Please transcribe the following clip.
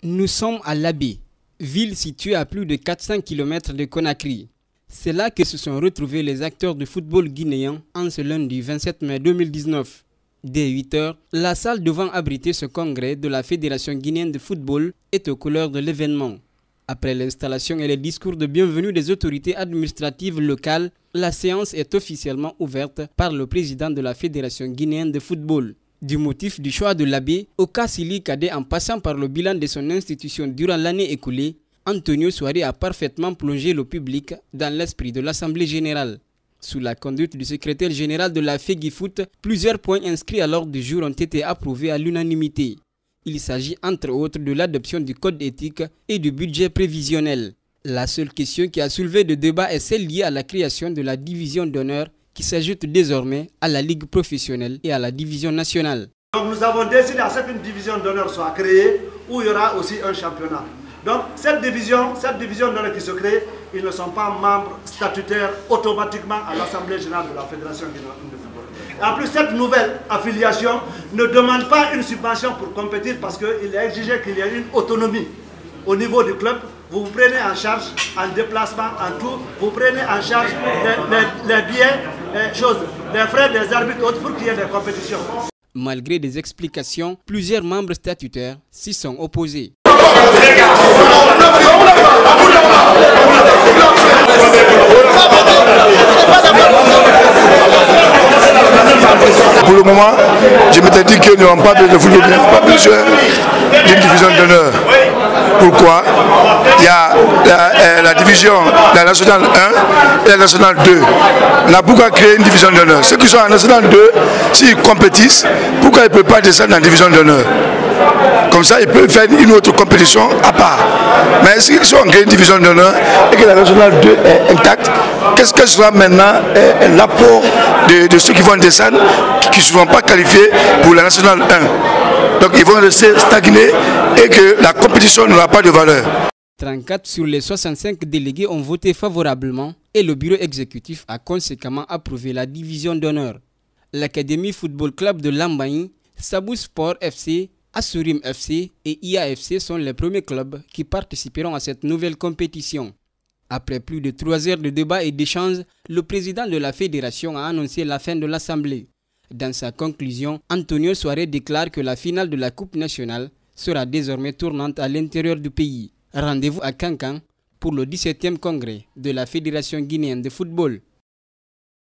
Nous sommes à Labé, ville située à plus de 400 km de Conakry. C'est là que se sont retrouvés les acteurs de football guinéens en ce lundi 27 mai 2019. Dès 8 h, la salle devant abriter ce congrès de la Fédération guinéenne de football est aux couleurs de l'événement. Après l'installation et les discours de bienvenue des autorités administratives locales, la séance est officiellement ouverte par le président de la Fédération guinéenne de football. Du motif du choix de l'abbé, Okasili Kade en passant par le bilan de son institution durant l'année écoulée, Antonio Souaré a parfaitement plongé le public dans l'esprit de l'Assemblée générale. Sous la conduite du secrétaire général de la FEGIFOOT, plusieurs points inscrits à l'ordre du jour ont été approuvés à l'unanimité. Il s'agit entre autres de l'adoption du code éthique et du budget prévisionnel. La seule question qui a soulevé de débat est celle liée à la création de la division d'honneur qui s'ajoute désormais à la Ligue professionnelle et à la division nationale. Donc nous avons décidé à ce qu'une division d'honneur soit créée où il y aura aussi un championnat. Donc cette division d'honneur qui se crée, ils ne sont pas membres statutaires automatiquement à l'Assemblée générale de la Fédération guinéenne de football. Et en plus, cette nouvelle affiliation ne demande pas une subvention pour compétir parce qu'il est exigé qu'il y ait une autonomie au niveau du club. Vous vous prenez en charge en déplacement, en tout, vous prenez en charge les billets, les frais des arbitres autres pour qu'il y ait des compétitions. Malgré des explications, plusieurs membres statutaires s'y sont opposés. Pour le moment, je m'étais dit que nous n'avons pas besoin de football, nous n'avons pas besoin d'une division d'honneur. Pourquoi? Il y a la division, la nationale 1 et la nationale 2. On a pourquoi créer une division d'honneur. Ceux qui sont en nationale 2, s'ils compétissent, pourquoi ils ne peuvent pas descendre en division d'honneur? Comme ça, ils peuvent faire une autre compétition à part. Mais s'ils sont en division d'honneur et que la nationale 2 est intacte, qu'est-ce que sera maintenant l'apport de ceux qui vont descendre, qui ne seront pas qualifiés pour la nationale 1? Donc ils vont rester stagnés et que la compétition n'aura pas de valeur. 34 sur les 65 délégués ont voté favorablement et le bureau exécutif a conséquemment approuvé la division d'honneur. L'Académie Football Club de Lambaye, Sabou Sport FC, Assurim FC et IAFC sont les premiers clubs qui participeront à cette nouvelle compétition. Après plus de 3 heures de débat et d'échanges, le président de la fédération a annoncé la fin de l'Assemblée. Dans sa conclusion, Antonio Souaré déclare que la finale de la Coupe nationale sera désormais tournante à l'intérieur du pays. Rendez-vous à Kankan pour le 17e congrès de la Fédération guinéenne de football.